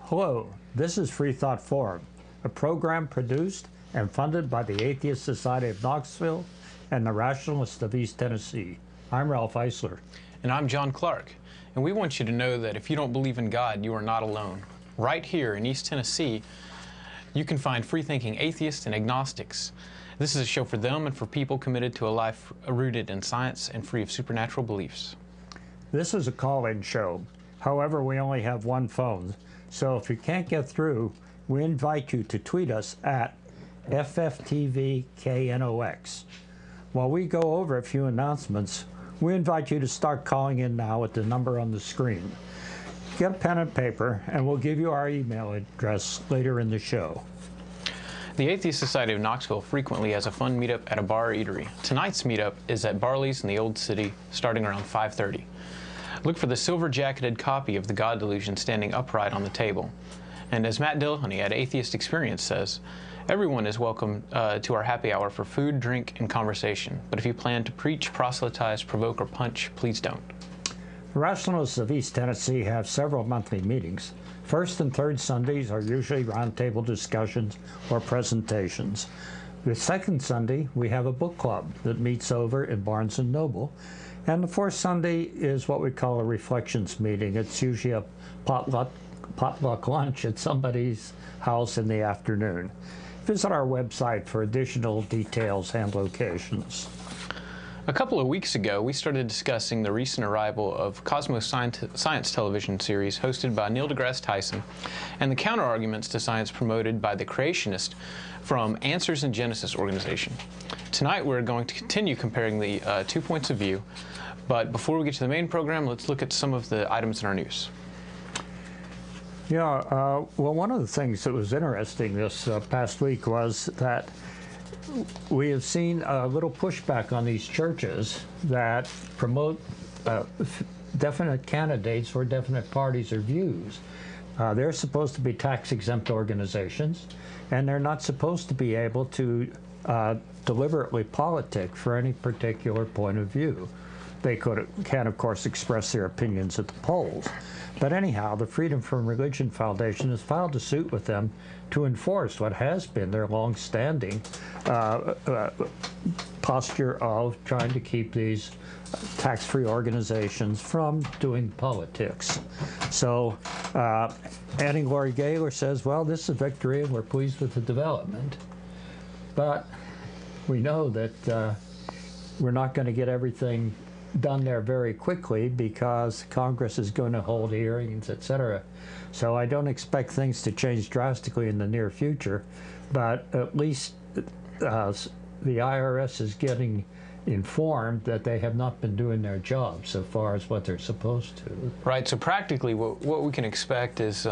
Hello, this is Freethought Forum, a program produced and funded by the Atheist Society of Knoxville and the Rationalists of East Tennessee. I'm Ralph Eisler. And I'm John Clark. And we want you to know that if you don't believe in God, you are not alone. Right here in East Tennessee, you can find free-thinking atheists and agnostics. This is a show for them and for people committed to a life rooted in science and free of supernatural beliefs. This is a call-in show. However, we only have one phone. So if you can't get through, we invite you to tweet us at FFTVKNOX. While we go over a few announcements, we invite you to start calling in now at the number on the screen. Get a pen and paper, and we'll give you our email address later in the show. The Atheist Society of Knoxville frequently has a fun meetup at a bar or eatery. Tonight's meetup is at Barley's in the Old City, starting around 5:30. Look for the silver-jacketed copy of The God Delusion standing upright on the table. And as Matt Dillahunty at Atheist Experience says, everyone is welcome to our happy hour for food, drink, and conversation. But if you plan to preach, proselytize, provoke, or punch, please don't. The Rationalists of East Tennessee have several monthly meetings. First and third Sundays are usually roundtable discussions or presentations. The second Sunday, we have a book club that meets over in Barnes & Noble. And the fourth Sunday is what we call a reflections meeting. It's usually a potluck lunch at somebody's house in the afternoon. Visit our website for additional details and locations. A couple of weeks ago, we started discussing the recent arrival of Cosmos Science television series hosted by Neil deGrasse Tyson and the counter-arguments to science promoted by the creationists from Answers in Genesis organization. Tonight, we're going to continue comparing the 2 points of view. But before we get to the main program, let's look at some of the items in our news. Yeah, well, one of the things that was interesting this past week was that we have seen a little pushback on these churches that promote definite candidates or definite parties or views. They're supposed to be tax-exempt organizations, and they're not supposed to be able to deliberately politic for any particular point of view. They can, of course, express their opinions at the polls. But anyhow, the Freedom from Religion Foundation has filed a suit with them to enforce what has been their long-standing posture of trying to keep these tax-free organizations from doing politics. So Annie Laurie Gaylor says, well, this is a victory and we're pleased with the development. But we know that we're not going to get everything done there very quickly because Congress is going to hold hearings, etc. So I don't expect things to change drastically in the near future, but at least the IRS is getting informed that they have not been doing their job so far as what they're supposed to. Right, so practically what we can expect is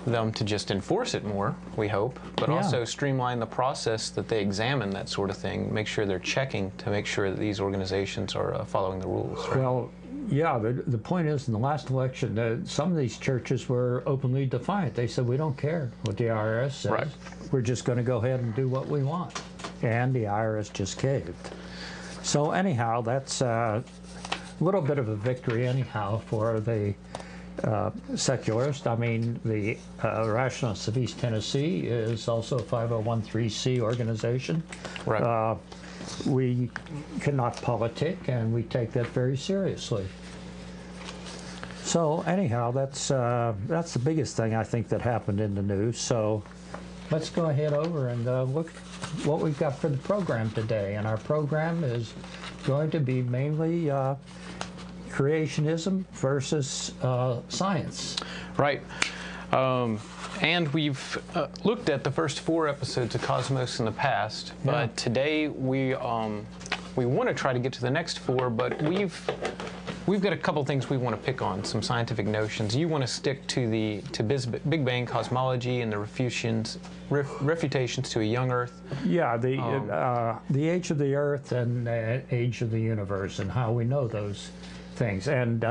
them to just enforce it more, we hope, but also streamline the process that they examine that sort of thing, make sure they're checking to make sure that these organizations are following the rules. Right? Well, yeah, the point is in the last election, some of these churches were openly defiant. They said, we don't care what the IRS says. Right. We're just going to go ahead and do what we want. And the IRS just caved. So anyhow, that's a little bit of a victory anyhow for the secularist. I mean, the Rationalists of East Tennessee is also a 501(c) organization. Right. We cannot politic, and we take that very seriously. So anyhow, that's the biggest thing I think that happened in the news. So let's go ahead over and look what we've got for the program today. And our program is going to be mainly creationism versus science. Right. And we've looked at the first 4 episodes of Cosmos in the past, but today we want to try to get to the next 4, but we've got a couple things we want to pick on, some scientific notions. You want to stick to Big Bang cosmology and the refutations to a young Earth. Yeah, the age of the Earth and the age of the universe and how we know those things. And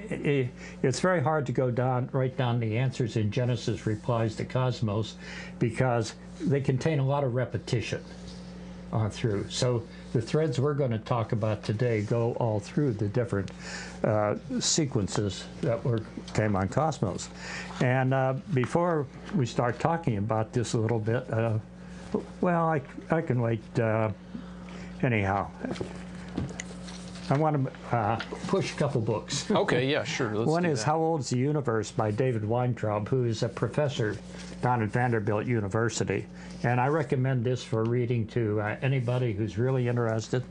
it's very hard to go write down the answers in Genesis replies to Cosmos because they contain a lot of repetition. on through. So the threads we're going to talk about today go all through the different sequences that came on Cosmos. And before we start talking about this a little bit, well, I can wait. Anyhow, I want to push a couple books. Okay, yeah, sure. Let's One do is that. How Old is the Universe by David Weintraub, who is a professor down at Vanderbilt University. And I recommend this for reading to anybody who's really interested.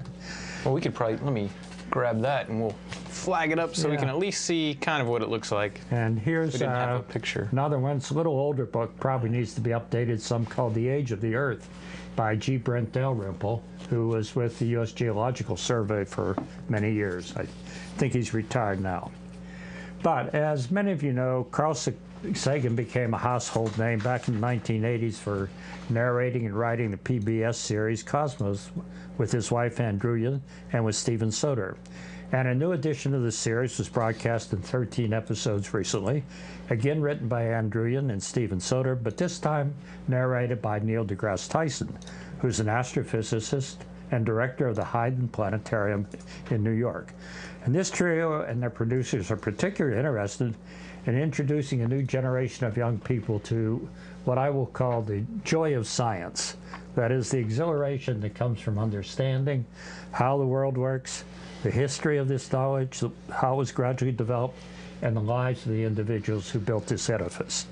Well, we could probably, let me grab that and we'll flag it up so we Yeah. can at least see kind of what it looks like. And We here's didn't have a picture. another one. It's a little older book, probably needs to be updated, some called The Age of the Earth by G. Brent Dalrymple, who was with the U.S. Geological Survey for many years. I think he's retired now. But as many of you know, Carl Sagan became a household name back in the 1980s for narrating and writing the PBS series Cosmos with his wife Andrea and with Steven Soter. And a new edition of the series was broadcast in 13 episodes recently, again written by Andrean and Steven Soter, but this time narrated by Neil deGrasse Tyson, who's an astrophysicist and director of the Hayden Planetarium in New York. And this trio and their producers are particularly interested in introducing a new generation of young people to what I will call the joy of science. That is the exhilaration that comes from understanding how the world works, the history of this knowledge, how it was gradually developed, and the lives of the individuals who built this edifice.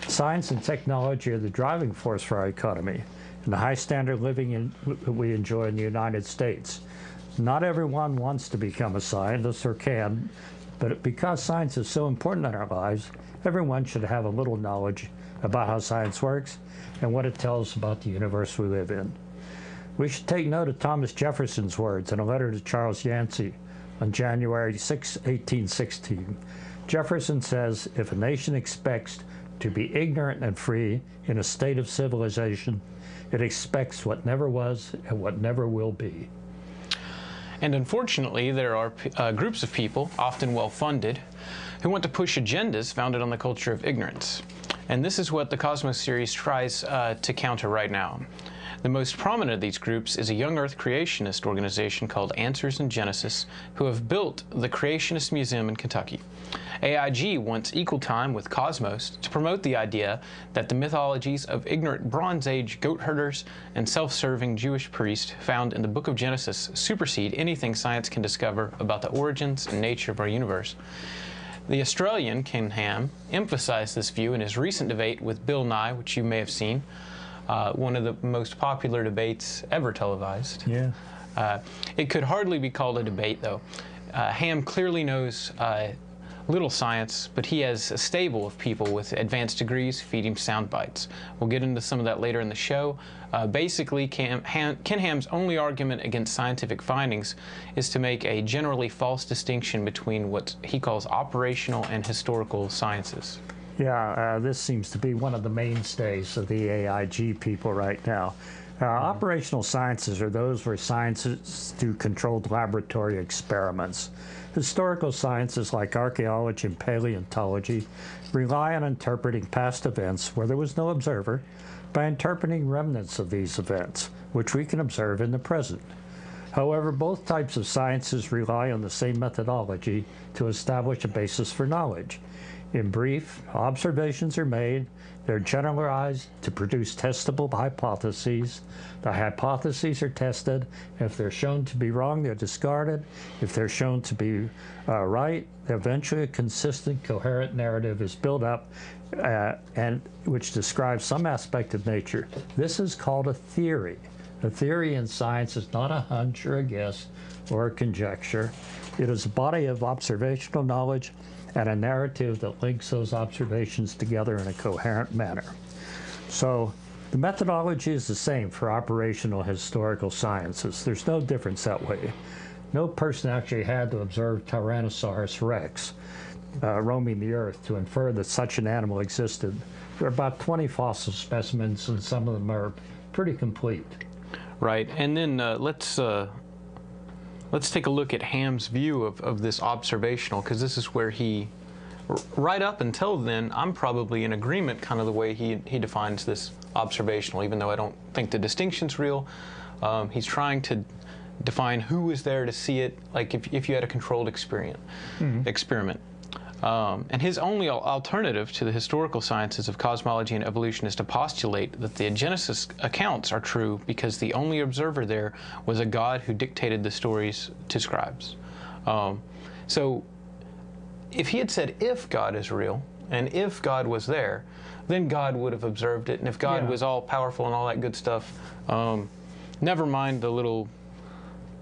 Science and technology are the driving force for our economy and the high standard of living we enjoy in the United States. Not everyone wants to become a scientist or can, but because science is so important in our lives, everyone should have a little knowledge about how science works and what it tells about the universe we live in. We should take note of Thomas Jefferson's words in a letter to Charles Yancey on January 6, 1816. Jefferson says, "If a nation expects to be ignorant and free in a state of civilization, it expects what never was and what never will be." And unfortunately, there are groups of people, often well-funded, who want to push agendas founded on the culture of ignorance. And this is what the Cosmos series tries to counter right now. The most prominent of these groups is a young Earth creationist organization called Answers in Genesis, who have built the Creationist Museum in Kentucky. AIG wants equal time with Cosmos to promote the idea that the mythologies of ignorant Bronze Age goat herders and self-serving Jewish priests found in the Book of Genesis supersede anything science can discover about the origins and nature of our universe. The Australian Ken Ham emphasized this view in his recent debate with Bill Nye, which you may have seen, one of the most popular debates ever televised. Yeah. It could hardly be called a debate, though. Ham clearly knows little science, but he has a stable of people with advanced degrees feed him sound bites. We'll get into some of that later in the show. Basically, Ken Ham's only argument against scientific findings is to make a generally false distinction between what he calls operational and historical sciences. Yeah, this seems to be one of the mainstays of the AIG people right now. Operational sciences are those where scientists do controlled laboratory experiments. Historical sciences like archaeology and paleontology rely on interpreting past events where there was no observer by interpreting remnants of these events, which we can observe in the present. However, both types of sciences rely on the same methodology to establish a basis for knowledge. In brief, observations are made, they're generalized to produce testable hypotheses. The hypotheses are tested. If they're shown to be wrong, they're discarded. If they're shown to be right, eventually a consistent, coherent narrative is built up and which describes some aspect of nature. This is called a theory. A theory in science is not a hunch or a guess or a conjecture. It is a body of observational knowledge and a narrative that links those observations together in a coherent manner. So the methodology is the same for operational historical sciences. There's no difference that way. No person actually had to observe Tyrannosaurus rex roaming the earth to infer that such an animal existed. There are about 20 fossil specimens, and some of them are pretty complete. Right, and then let's take a look at Ham's view of this observational, because this is where he, right up until then, I'm probably in agreement kind of the way he defines this observational, even though I don't think the distinction's real. He's trying to define who was there to see it, like if you had a controlled experiment. And his only alternative to the historical sciences of cosmology and evolution is to postulate that the Genesis accounts are true because the only observer there was a God who dictated the stories to scribes. So if he had said, if God is real, and if God was there, then God would have observed it. And if God was all powerful and all that good stuff, never mind the little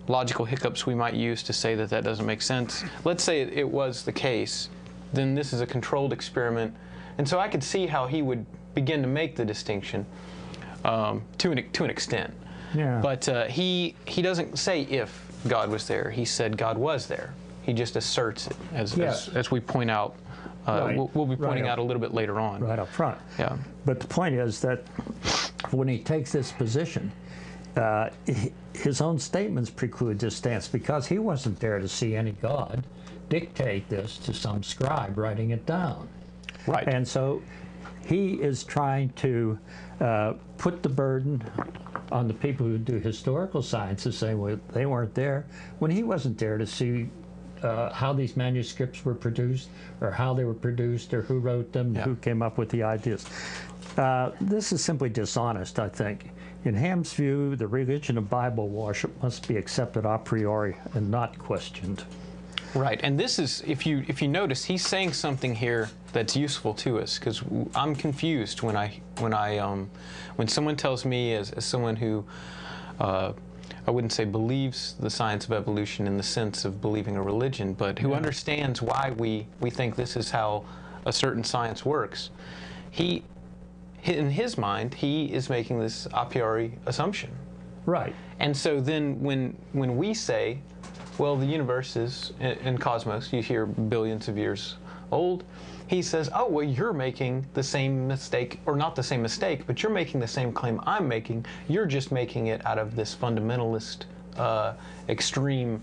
logical hiccups we might use to say that that doesn't make sense. Let's say it was the case, then this is a controlled experiment. And so I could see how he would begin to make the distinction to an extent. Yeah. But he doesn't say if God was there. He said God was there. He just asserts it, as we point out. We'll be pointing out a little bit later on. Right up front. Yeah. But the point is that when he takes this position, his own statements preclude this stance because he wasn't there to see any God dictate this to some scribe writing it down. Right. And so he is trying to put the burden on the people who do historical sciences, saying, well, they weren't there, when he wasn't there to see how these manuscripts were produced, or how they were produced, or who wrote them, who came up with the ideas. This is simply dishonest, I think. In Ham's view, the religion of Bible worship must be accepted a priori and not questioned. Right, and this is, if you notice, he's saying something here that's useful to us, because I'm confused when someone tells me, as someone who I wouldn't say believes the science of evolution in the sense of believing a religion, but who understands why we think this is how a certain science works. In his mind, he is making this a priori assumption. Right. And so then when we say, well, the universe is, in cosmos, you hear billions of years old, he says, oh, well, you're making the same mistake, or not the same mistake, but you're making the same claim I'm making. You're just making it out of this fundamentalist, extreme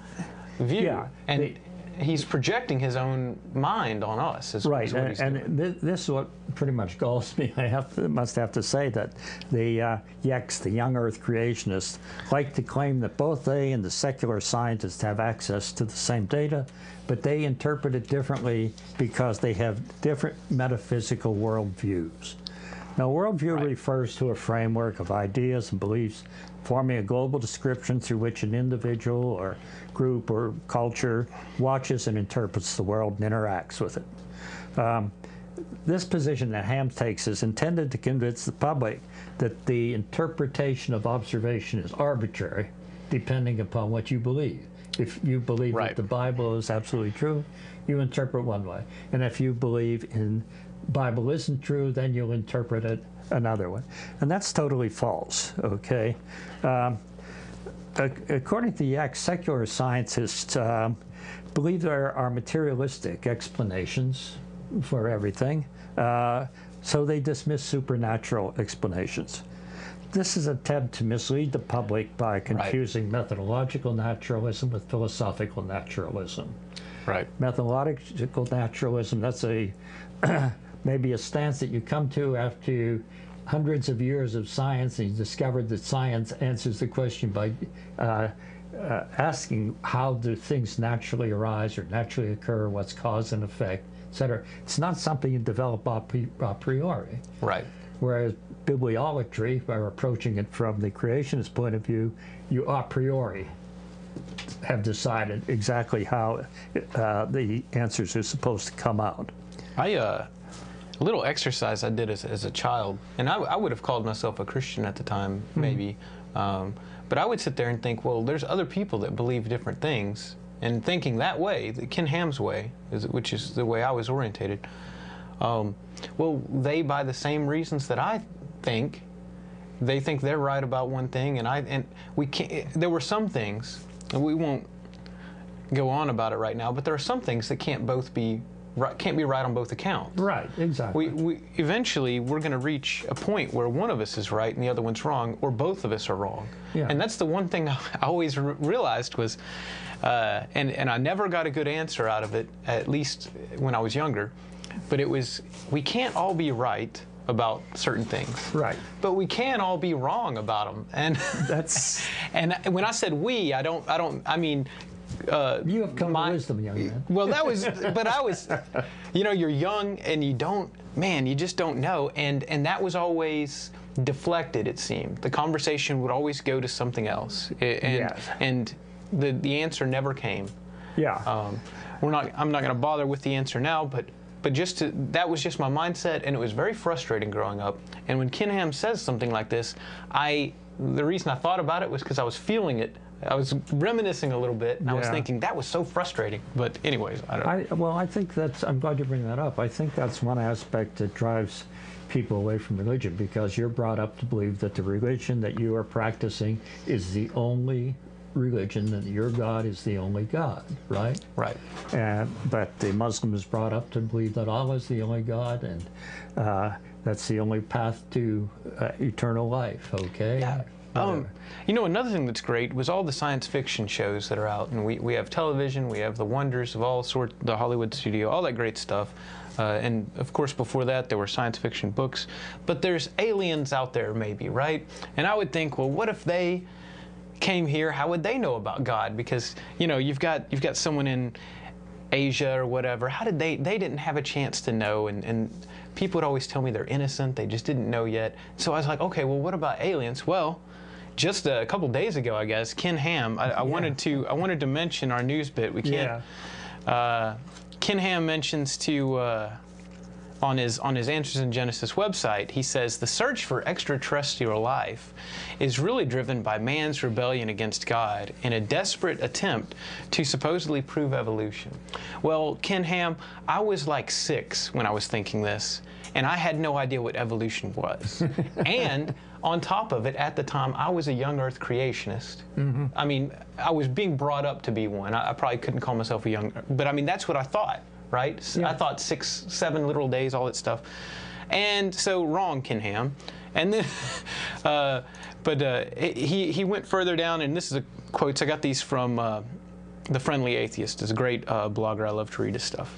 view. Yeah, and he's projecting his own mind on us. Is what he's doing. This is what pretty much galls me. I must have to say that the YECs, the young Earth creationists, like to claim that both they and the secular scientists have access to the same data, but they interpret it differently because they have different metaphysical worldviews. Now, worldview refers to a framework of ideas and beliefs forming a global description through which an individual or group or culture watches and interprets the world and interacts with it. This position that Ham takes is intended to convince the public that the interpretation of observation is arbitrary, depending upon what you believe. If you believe that the Bible is absolutely true, you interpret one way. And if you believe in Bible isn't true, then you'll interpret it another way. And that's totally false, okay? According to YECs, secular scientists believe there are materialistic explanations for everything, so they dismiss supernatural explanations. This is an attempt to mislead the public by confusing methodological naturalism with philosophical naturalism. Right. Methodological naturalism, that's maybe a stance that you come to after hundreds of years of science, and you discovered that science answers the question by asking how do things naturally arise or naturally occur, what's cause and effect, etc. It's not something you develop a priori. Right. Whereas bibliolatry, by approaching it from the creationist point of view, you a priori have decided exactly how the answers are supposed to come out. A little exercise I did as a child, and I would have called myself a Christian at the time, maybe, but I would sit there and think, well, there's other people that believe different things, and thinking that way, Ken Ham's way, which is the way I was orientated, well, they, by the same reasons that I think, they think they're right about one thing, and we can't. There were some things, and we won't go on about it right now, but there are some things that can't be right on both accounts. Right, exactly. We eventually we're going to reach a point where one of us is right and the other one's wrong, or both of us are wrong. Yeah. And that's the one thing I always realized was, and I never got a good answer out of it, at least when I was younger. But it was, we can't all be right, about certain things. Right. But we can all be wrong about them. And That's and when I said we, I mean. you have come to wisdom, young man. Well, that was, but I was, you know, you're young and you just don't know. And that was always deflected, it seemed. The conversation would always go to something else. And the answer never came. Yeah. I'm not going to bother with the answer now, but that was just my mindset, and it was very frustrating growing up. And when Ken Ham says something like this, the reason I thought about it was because I was feeling it. I was reminiscing a little bit, and I was thinking that was so frustrating. But anyways, I think I'm glad you bring that up. I think that's one aspect that drives people away from religion, because you're brought up to believe that the religion that you are practicing is the only religion, and your God is the only God, right? Right. But the Muslim is brought up to believe that Allah is the only God, and that's the only path to eternal life, okay? Yeah. You know, another thing that's great was all the science fiction shows that are out, and we have television, we have the wonders of all sorts, the Hollywood studio, all that great stuff. And of course, before that, there were science fiction books. But there's aliens out there, maybe, right? And I would think, well, what if they came here? How would they know about God? Because, you know, you've got someone in Asia or whatever. How did they didn't have a chance to know, and people would always tell me they're innocent, they just didn't know yet. So I was like, okay, well, what about aliens? Well, just a couple days ago, I guess, Ken Ham, I wanted to mention our news bit. We can't. Ken Ham mentions on his Answers in Genesis website, he says the search for extraterrestrial life is really driven by man's rebellion against God in a desperate attempt to supposedly prove evolution. Well, Ken Ham, I was like 6 when I was thinking this, and I had no idea what evolution was. And on top of it, at the time, I was a young Earth creationist. Mm-hmm. I mean, I was being brought up to be one. I probably couldn't call myself a young, but I mean, that's what I thought, right? Yeah. I thought 6, 7 literal days, all that stuff. And so, wrong, Ken Ham. And then, he went further down, and this is a quotes. I got these from The Friendly Atheist. Is a great blogger. I love to read his stuff.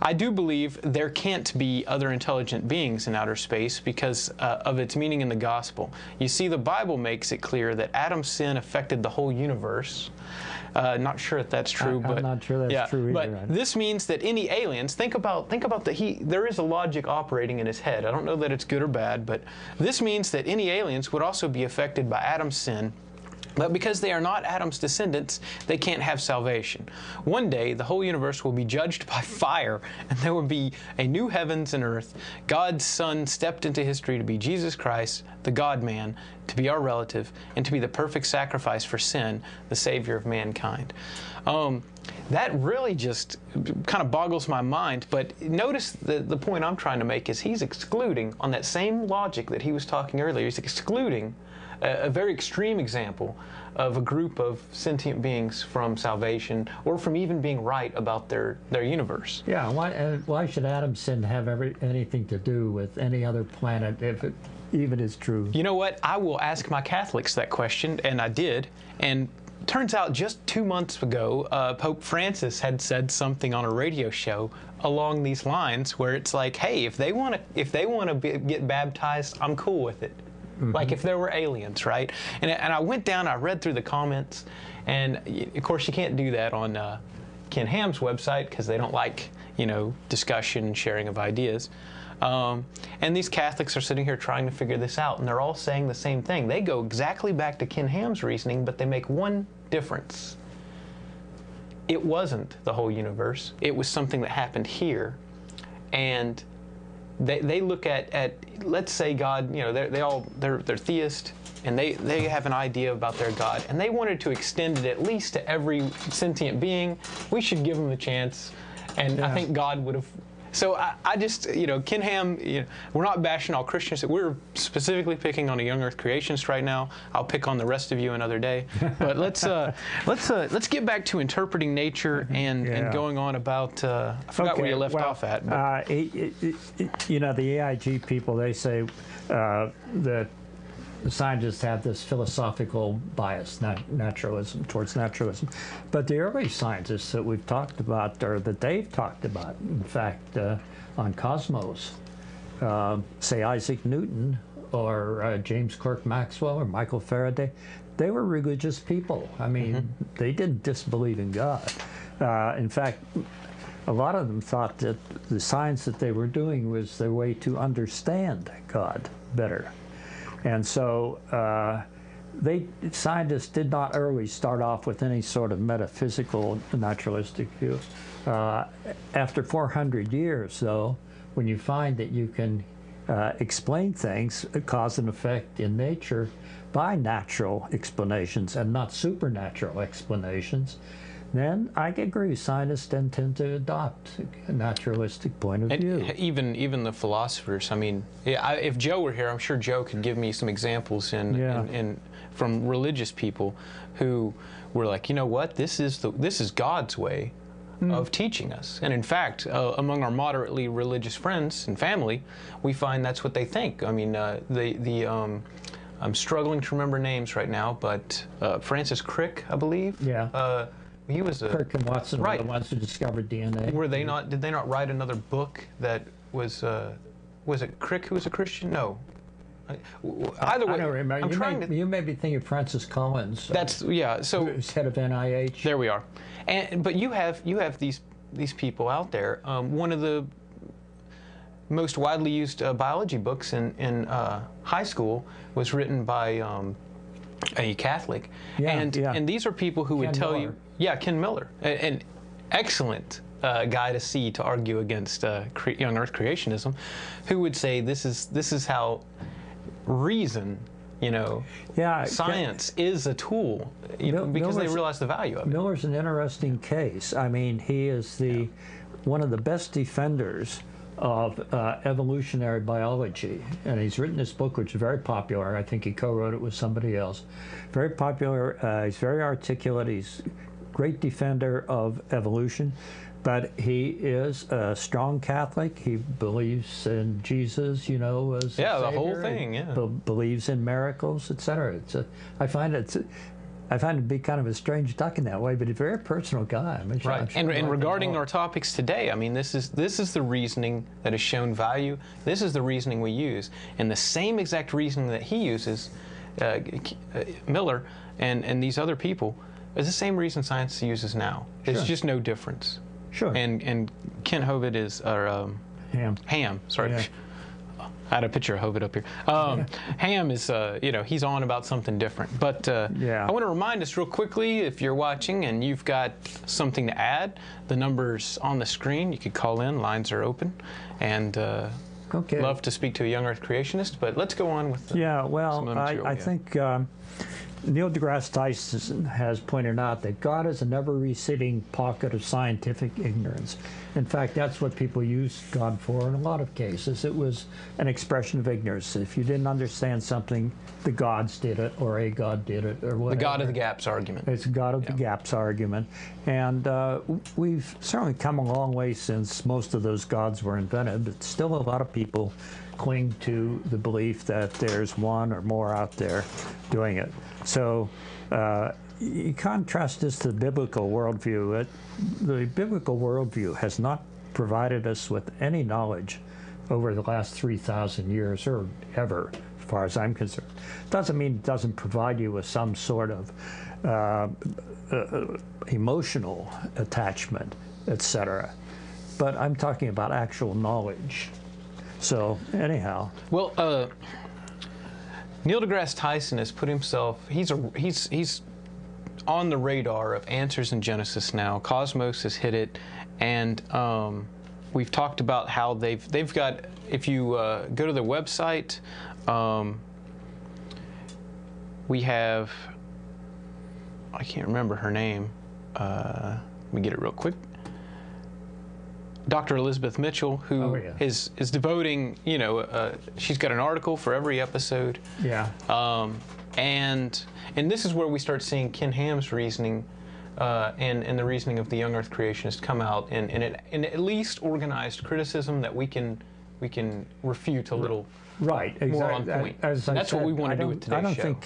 I do believe there can't be other intelligent beings in outer space because of its meaning in the gospel. You see, the Bible makes it clear that Adam's sin affected the whole universe. Not sure if that's true, but I'm not sure that's true either. But this means that any aliens, think about there is a logic operating in his head. I don't know that it's good or bad, but this means that any aliens would also be affected by Adam's sin. But because they are not Adam's descendants, they can't have salvation. One day, the whole universe will be judged by fire, and there will be a new heavens and earth. God's Son stepped into history to be Jesus Christ, the God-man, to be our relative, and to be the perfect sacrifice for sin, the Savior of mankind. That really just kind of boggles my mind, but notice the point I'm trying to make is he's excluding, on that same logic that he was talking earlier, he's excluding a very extreme example of a group of sentient beings from salvation or from even being right about their universe. Yeah, why should Adam's sin have anything to do with any other planet if it even is true? You know what? I will ask my Catholics that question, and I did. And turns out just 2 months ago, Pope Francis had said something on a radio show along these lines where it's like, hey, if they want to get baptized, I'm cool with it. Mm-hmm. Like if there were aliens, right? And I went down, I read through the comments, and of course you can't do that on Ken Ham's website because they don't like, discussion and sharing of ideas. And these Catholics are sitting here trying to figure this out, and they're all saying the same thing. They go exactly back to Ken Ham's reasoning, but they make one difference. It wasn't the whole universe. It was something that happened here, and they look at let's say God, they're theist, and they have an idea about their God, and they wanted to extend it at least to every sentient being. We should give them a chance, and I think God would have. So I just, Ken Ham, we're not bashing all Christians. We're specifically picking on a young Earth creationist right now. I'll pick on the rest of you another day. But let's get back to interpreting nature and going on about. I forgot where you left off at. But. The AIG people, they say that the scientists have this philosophical bias, towards naturalism. But the early scientists that we've talked about, or that they've talked about, in fact, on Cosmos, say Isaac Newton or James Clerk Maxwell or Michael Faraday, they were religious people. I mean, they didn't disbelieve in God. In fact, a lot of them thought that the science that they were doing was their way to understand God better. And so scientists did not early start off with any sort of metaphysical naturalistic view. After 400 years, though, when you find that you can explain things, cause and effect in nature by natural explanations and not supernatural explanations, then I agree, scientists then tend to adopt a naturalistic point of view. Even the philosophers, I mean, if Joe were here, I'm sure Joe could give me some examples from religious people who were like, you know what, this is God's way of teaching us. And in fact, among our moderately religious friends and family, we find that's what they think. I mean, I'm struggling to remember names right now, but Francis Crick, I believe. Yeah. He was Crick and Watson were the ones who discovered DNA. Were they not? Did they not write another book that was it Crick who was a Christian? No. Either way, I don't remember. You may be thinking of Francis Collins. So who's head of NIH. There we are. But you have these people out there. One of the most widely used biology books in high school was written by a Catholic, and these are people who would tell you, Ken Miller, an excellent guy to argue against young Earth creationism, who would say this is how reason, science is a tool, because they realize the value of it. Miller's an interesting case. I mean, he is one of the best defenders of evolutionary biology, and he's written this book, which is very popular. I think he co-wrote it with somebody else. Very popular. He's very articulate. He's a great defender of evolution, but he is a strong Catholic. He believes in Jesus, as a savior, the whole thing. Believes in miracles, etc. I find it to be kind of a strange duck in that way, but a very personal guy. I mean, right. And regarding our topics today, I mean, this is the reasoning that has shown value. This is the reasoning we use, and the same exact reasoning that he uses, Miller and these other people, is the same reason science uses now. It's just no difference. Sure. And Ken Hovind is Ham. Sorry. Yeah. I had a picture of Hovind up here. Ham is, he's on about something different. But I want to remind us real quickly, if you're watching and you've got something to add, the number's on the screen. You could call in. Lines are open. And love to speak to a young Earth creationist. But let's go on with I think Neil deGrasse Tyson has pointed out that God is a never-receding pocket of scientific ignorance. In fact, that's what people use God for in a lot of cases. It was an expression of ignorance. If you didn't understand something, the gods did it, or a god did it, or whatever. The God of the gaps argument. It's a God of the gaps argument. And we've certainly come a long way since most of those gods were invented, but still a lot of people cling to the belief that there's one or more out there doing it. So you contrast this to the biblical worldview. The biblical worldview has not provided us with any knowledge over the last 3,000 years or ever, as far as I'm concerned. Doesn't mean it doesn't provide you with some sort of emotional attachment, etc. But I'm talking about actual knowledge. So anyhow, well, Neil deGrasse Tyson has put himself. He's on the radar of Answers in Genesis now. Cosmos has hit it, and we've talked about how they've got. If you go to their website, we have. I can't remember her name. Let me get it real quick. Dr. Elizabeth Mitchell, who is devoting, she's got an article for every episode. Yeah. And this is where we start seeing Ken Ham's reasoning and the reasoning of the young Earth creationists come out in at least organized criticism that we can refute a little. Right, exactly. More on point. That's what we want to do with today's show. I don't think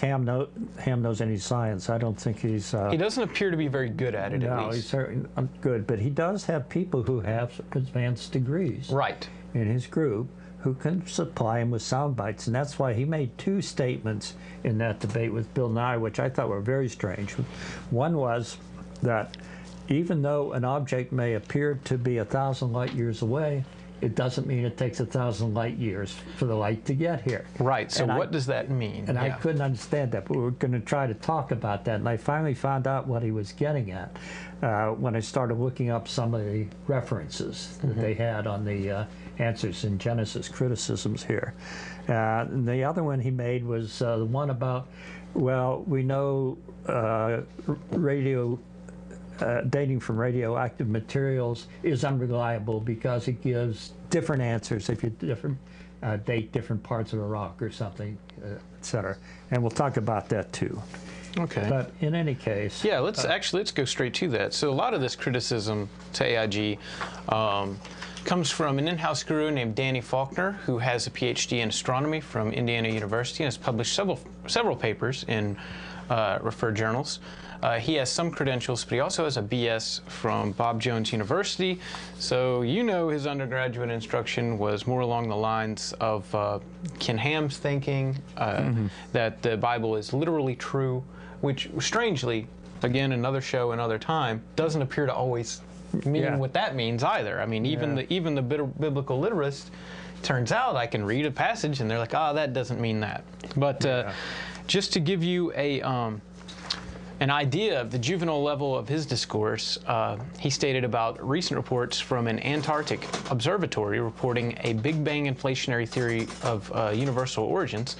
Ham knows any science. I don't think he's... he doesn't appear to be very good at it, at least. No, he's certainly not good, but he does have people who have advanced degrees. Right. In his group who can supply him with sound bites. And that's why he made two statements in that debate with Bill Nye, which I thought were very strange. One was that even though an object may appear to be 1,000 light years away, it doesn't mean it takes 1,000 light years for the light to get here. Right, so what does that mean? And I couldn't understand that, but we were going to try to talk about that, and I finally found out what he was getting at when I started looking up some of the references that they had on the answers in Genesis criticisms here. And the other one he made was the one about, well, we know dating from radioactive materials is unreliable because it gives different answers if you date different parts of a rock or something, etc. And we'll talk about that too. Okay. But in any case, yeah, let's go straight to that. So a lot of this criticism to AIG comes from an in-house guru named Danny Faulkner, who has a PhD in astronomy from Indiana University and has published several papers in referred journals. He has some credentials, but he also has a BS from Bob Jones University. So you know his undergraduate instruction was more along the lines of Ken Ham's thinking, that the Bible is literally true, which strangely, again, another show, another time, doesn't appear to always mean what that means either. I mean, even the biblical literist, turns out I can read a passage and they're like, oh, that doesn't mean that. But just to give you an idea of the juvenile level of his discourse, he stated about recent reports from an Antarctic observatory reporting a Big Bang inflationary theory of universal origins.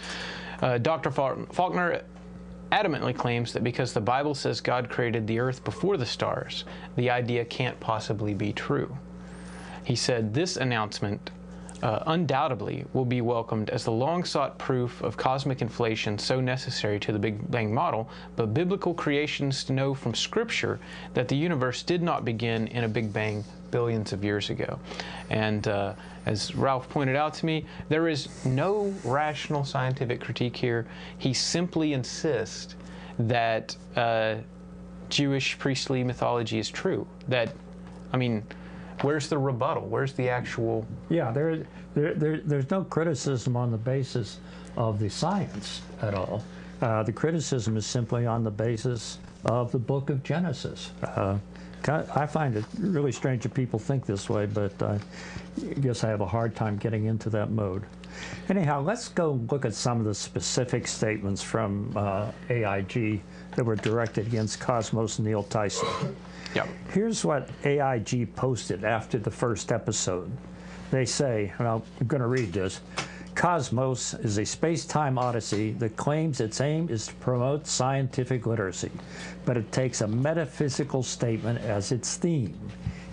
Dr. Faulkner adamantly claims that because the Bible says God created the earth before the stars, the idea can't possibly be true. He said this announcement undoubtedly will be welcomed as the long-sought proof of cosmic inflation so necessary to the Big Bang model, but biblical creationists know from Scripture that the universe did not begin in a Big Bang billions of years ago. And as Ralph pointed out to me, there is no rational scientific critique here. He simply insists that Jewish priestly mythology is true. That, I mean, where's the rebuttal? Where's the actual... Yeah, there's no criticism on the basis of the science at all. The criticism is simply on the basis of the book of Genesis. I find it really strange that people think this way, but I guess I have a hard time getting into that mode. Anyhow, let's go look at some of the specific statements from AIG that were directed against Cosmos and Neil Tyson. Yep. Here's what AIG posted after the first episode. They say, and I'm going to read this, Cosmos is a space-time odyssey that claims its aim is to promote scientific literacy, but it takes a metaphysical statement as its theme.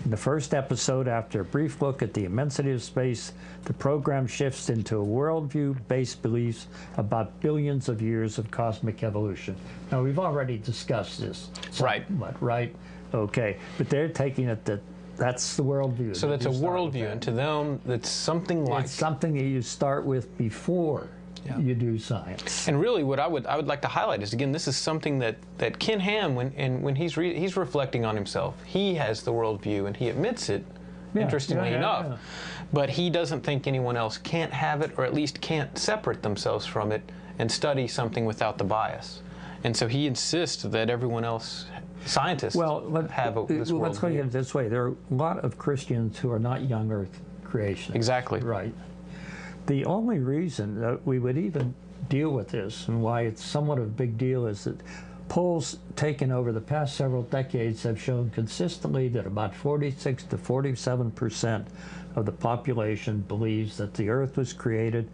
In the first episode, after a brief look at the immensity of space, the program shifts into a worldview-based beliefs about billions of years of cosmic evolution. Now, we've already discussed this. Somewhat, right? Okay, but they're taking it that that's the worldview. So that's a worldview, and to them, that's something like... It's something that you start with before you do science. And really, what I would like to highlight is, again, this is something that Ken Ham, when he's reflecting on himself, he has the worldview, and he admits it, interestingly enough. But he doesn't think anyone else can't have it, or at least can't separate themselves from it and study something without the bias. And so he insists that everyone else... Scientists have this worldview. Let's look at it this way. There are a lot of Christians who are not young Earth creationists. Exactly. Right. The only reason that we would even deal with this and why it's somewhat of a big deal is that polls taken over the past several decades have shown consistently that about 46 to 47% of the population believes that the Earth was created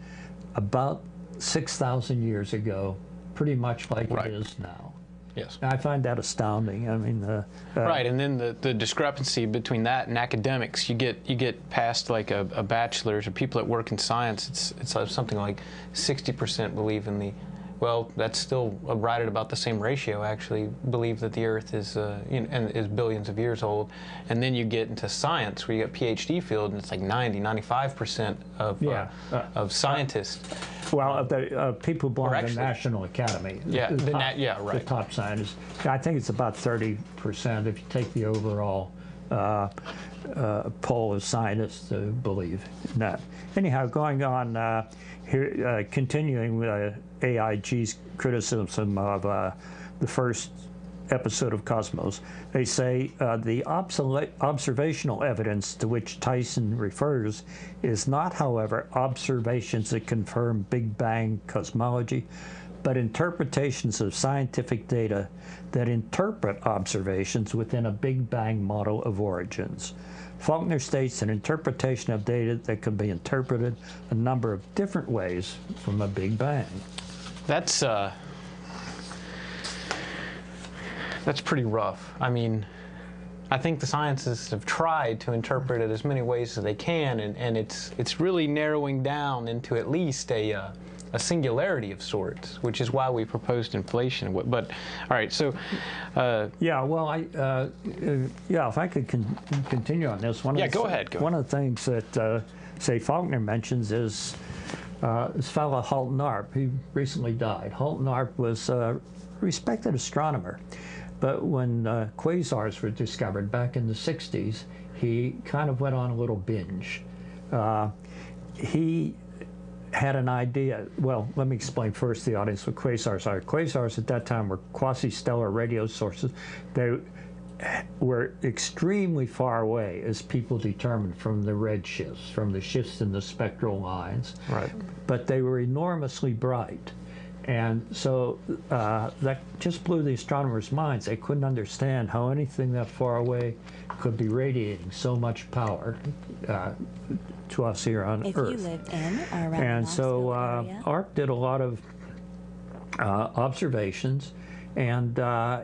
about 6,000 years ago, pretty much like it is now. Yes. I find that astounding. I mean, right, and then the discrepancy between that and academics, you get past like a bachelor's or people that work in science, it's something like 60% believe in the, well, that's still right at about the same ratio, actually, believe that the Earth is and is billions of years old. And then you get into science, where you get PhD field, and it's like 95% of scientists. Well, the people who belong to the National Academy. The top scientists. I think it's about 30% if you take the overall. poll of scientists to believe in that. Anyhow, going on here, continuing with AIG's criticism of the first episode of Cosmos, they say the observational evidence to which Tyson refers is not, however, observations that confirm Big Bang cosmology, but interpretations of scientific data that interpret observations within a Big Bang model of origins. Faulkner states an interpretation of data that can be interpreted a number of different ways from a Big Bang. That's pretty rough. I mean, I think the scientists have tried to interpret it as many ways as they can, and it's really narrowing down into at least a singularity of sorts, which is why we proposed inflation. But all right, so yeah, well, yeah, if I could continue on this, go ahead. One of the things that say Faulkner mentions is this fellow Halton Arp. He recently died. Halton Arp was a respected astronomer, but when quasars were discovered back in the 60s, he kind of went on a little binge. He had an idea. Well, let me explain first the audience what quasars are. Quasars at that time were quasi-stellar radio sources. They were extremely far away, as people determined, from the red shifts, from the shifts in the spectral lines. Right. But they were enormously bright. And so that just blew the astronomers' minds. They couldn't understand how anything that far away could be radiating so much power to us here on if Earth. You live in or around And the so Knoxville area. Arp did a lot of observations, and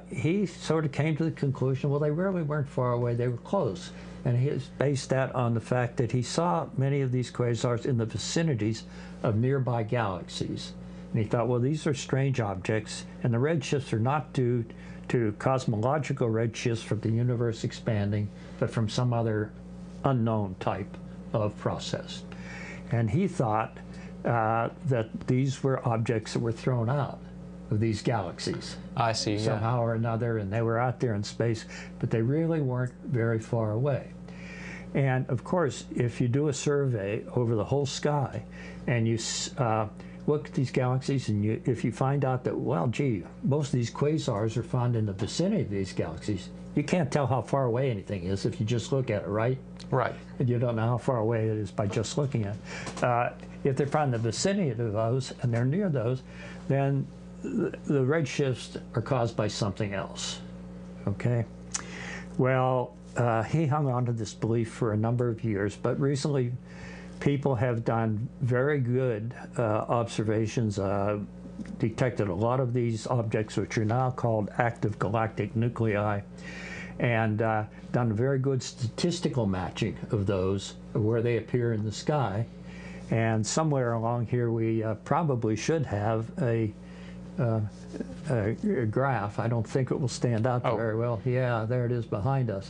he sort of came to the conclusion, well, they really weren't far away, they were close. And he based that on the fact that he saw many of these quasars in the vicinities of nearby galaxies. And he thought, well, these are strange objects, and the redshifts are not due to cosmological redshifts from the universe expanding, but from some other unknown type of process. And he thought that these were objects that were thrown out of these galaxies. I see, Somehow or another, and they were out there in space, but they really weren't very far away. And of course, if you do a survey over the whole sky, and you look at these galaxies, and if you find out that, well, gee, most of these quasars are found in the vicinity of these galaxies, you can't tell how far away anything is if you just look at it, right? Right. And you don't know how far away it is by just looking at it. If they're found in the vicinity of those, and they're near those, then the redshifts are caused by something else, okay? Well, he hung on to this belief for a number of years, but recently people have done very good observations, detected a lot of these objects, which are now called active galactic nuclei, and done very good statistical matching of those, where they appear in the sky. And somewhere along here we probably should have a graph. I don't think it will stand out very well. Yeah, there it is behind us.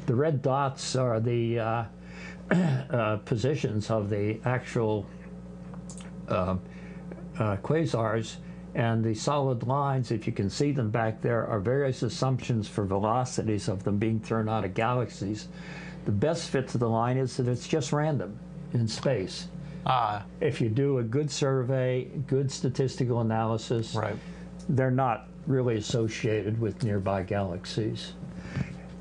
The red dots are the positions of the actual quasars, and the solid lines, if you can see them back there, are various assumptions for velocities of them being thrown out of galaxies. The best fit to the line is that it's just random in space. If you do a good survey, good statistical analysis, right, they're not really associated with nearby galaxies.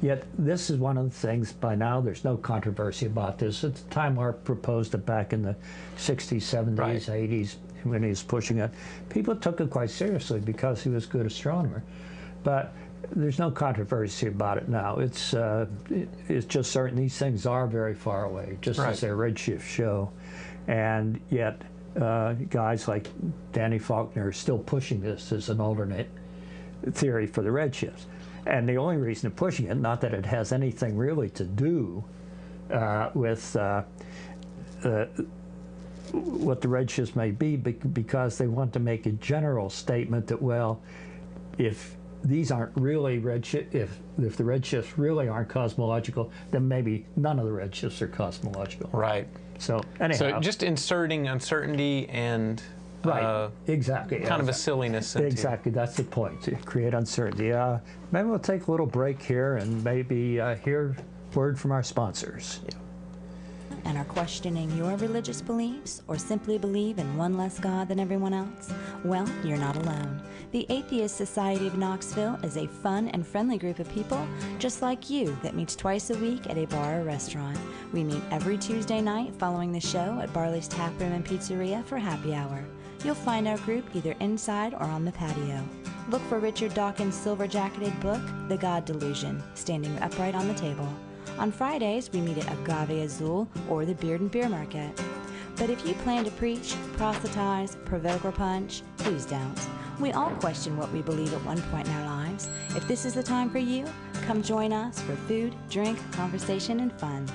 Yet this is one of the things, by now there's no controversy about this. At the time Arp proposed it back in the 60s, 70s, right, 80s, when he was pushing it, people took it quite seriously because he was a good astronomer. But there's no controversy about it now. It's just certain these things are very far away, just as their redshifts show. And yet guys like Danny Faulkner are still pushing this as an alternate theory for the redshifts. And the only reason they're pushing it, not that it has anything really to do with what the redshifts may be, because they want to make a general statement that, well, if these aren't really redshifts, if the redshifts really aren't cosmological, then maybe none of the redshifts are cosmological. Right. So anyhow. So just inserting uncertainty and exactly. kind of a silliness into. Exactly, that's the point, to create uncertainty. Maybe we'll take a little break here and maybe hear word from our sponsors. And are questioning your religious beliefs or simply believe in one less God than everyone else? Well, you're not alone. The Atheist Society of Knoxville is a fun and friendly group of people just like you that meets twice a week at a bar or restaurant. We meet every Tuesday night following the show at Barley's Tap Room and Pizzeria for happy hour. You'll find our group either inside or on the patio. Look for Richard Dawkins' silver-jacketed book, The God Delusion, standing upright on the table. On Fridays, we meet at Agave Azul or the Beard and Beer Market. But if you plan to preach, proselytize, provoke, or punch, please don't. We all question what we believe at one point in our lives. If this is the time for you, come join us for food, drink, conversation, and fun.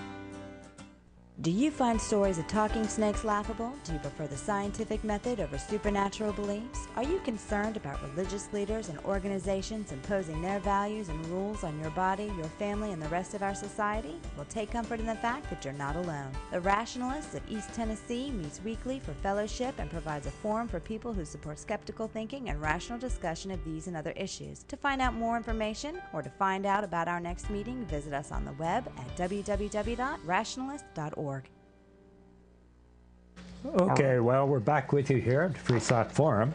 Do you find stories of talking snakes laughable? Do you prefer the scientific method over supernatural beliefs? Are you concerned about religious leaders and organizations imposing their values and rules on your body, your family, and the rest of our society? Well, take comfort in the fact that you're not alone. The Rationalists of East Tennessee meets weekly for fellowship and provides a forum for people who support skeptical thinking and rational discussion of these and other issues. To find out more information or to find out about our next meeting, visit us on the web at www.rationalist.org. Okay, well, we're back with you here at the Freethought Forum,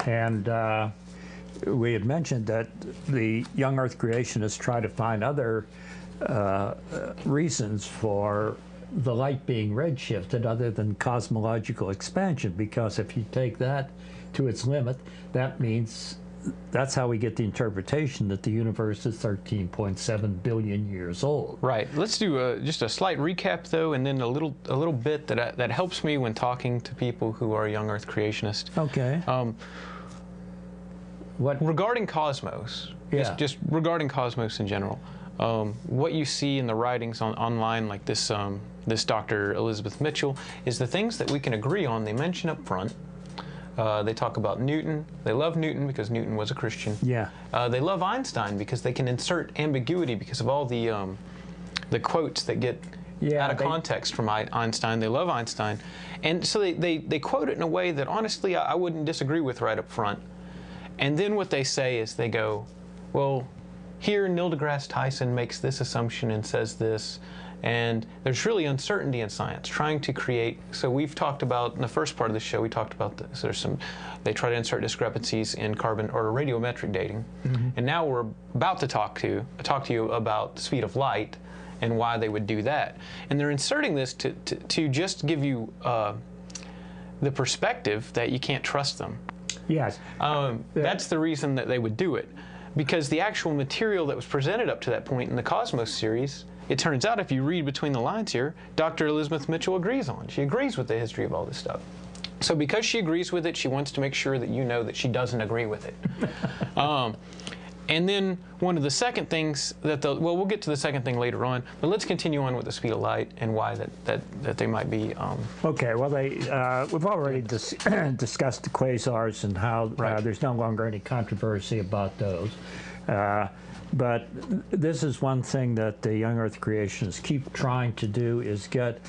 and we had mentioned that the young Earth creationists try to find other reasons for the light being redshifted other than cosmological expansion, because if you take that to its limit, that means that's how we get the interpretation that the universe is 13.7 billion years old. Right. Let's do just a slight recap, though, and then a little bit that helps me when talking to people who are young Earth creationists. Okay. Regarding cosmos, yeah. just regarding cosmos in general, what you see in the writings online, like this Dr. Elizabeth Mitchell, is the things that we can agree on. They mention up front. They talk about Newton. They love Newton because Newton was a Christian. Yeah. They love Einstein because they can insert ambiguity because of all the quotes that get out of context from Einstein. They love Einstein. And so they quote it in a way that, honestly, I wouldn't disagree with right up front. And then what they say is they go, well, here Neil deGrasse Tyson makes this assumption and says this. And there's really uncertainty in science, trying to create. So we've talked about, in the first part of the show, we talked about this. They try to insert discrepancies in carbon or radiometric dating. Mm-hmm. And now we're about to talk to you about the speed of light and why they would do that. And they're inserting this to just give you the perspective that you can't trust them. Yes. That's the reason that they would do it. Because the actual material that was presented up to that point in the Cosmos series, it turns out, if you read between the lines here, Dr. Elizabeth Mitchell agrees on. She agrees with the history of all this stuff. So because she agrees with it, she wants to make sure that you know that she doesn't agree with it. And then one of the second things that we'll get to the second thing later on, but let's continue on with the speed of light and why that they might be. Okay, well, we've already discussed the quasars and how there's no longer any controversy about those. But this is one thing that the young Earth creationists keep trying to do, is get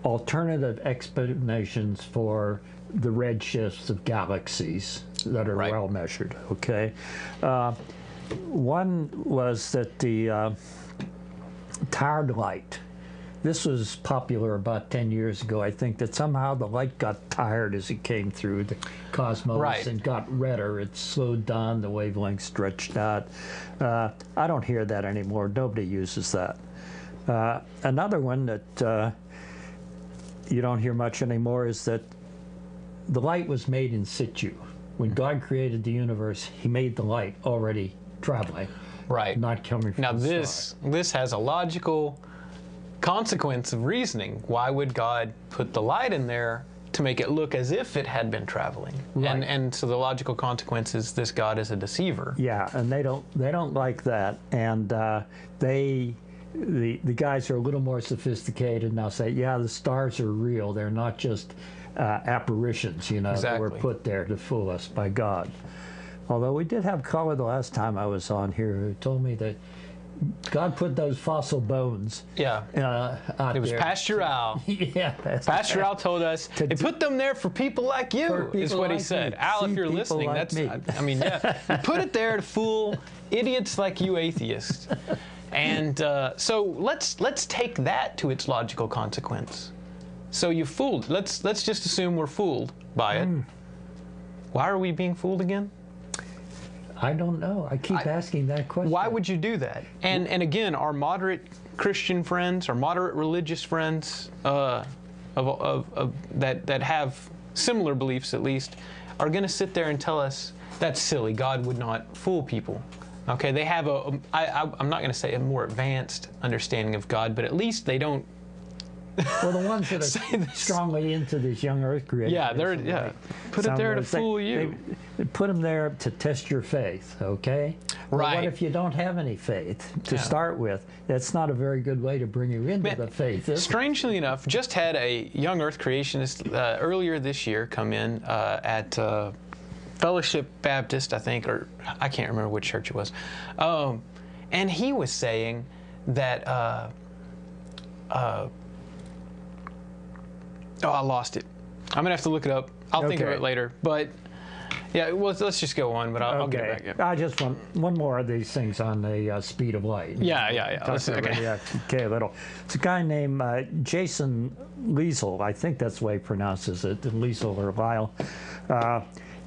alternative explanations for the redshifts of galaxies that are well measured, okay? One was that the tired light, this was popular about 10 years ago, I think, that somehow the light got tired as it came through the cosmos and got redder. It slowed down, the wavelength stretched out. I don't hear that anymore. Nobody uses that. Another one that you don't hear much anymore is that the light was made in situ. When God created the universe, he made the light already traveling, not coming from the star. This has a logical consequence of reasoning. Why would God put the light in there to make it look as if it had been traveling? Right. And so the logical consequence is this God is a deceiver. Yeah, and they don't like that, and the guys are a little more sophisticated and they'll say, yeah, the stars are real. They're not just apparitions, that were put there to fool us by God. Although we did have a caller the last time I was on here who told me that God put those fossil bones out it was there. Pastor Al. Yeah, Pastor Al told us they put them there for people like you, is what he said. Al, if you're listening, like you put it there to fool idiots like you atheists. And so let's take that to its logical consequence. So you fooled. Let's just assume we're fooled by it. Why are we being fooled again? I don't know. I keep asking that question. Why would you do that? And again, our moderate Christian friends, our moderate religious friends that have similar beliefs at least, are going to sit there and tell us that's silly. God would not fool people. Okay, they have I'm not going to say a more advanced understanding of God, but at least they don't. Well, the ones that are strongly into this young Earth creation. Yeah, put it there to fool you. They put them there to test your faith, okay? Well, Right. what if you don't have any faith to start with? That's not a very good way to bring you into the faith, is it? Strangely enough, just had a young Earth creationist earlier this year come in at Fellowship Baptist, I think, or I can't remember which church it was. And he was saying that oh, I lost it. I'm gonna have to look it up. I'll think of Okay. it later. But yeah, well, let's just go on. But I'll get it back. Yeah. I just want one more of these things on the speed of light. Yeah. Okay. Okay, a little. It's a guy named Jason Liesel. I think that's the way he pronounces it, Liesel or Lyle.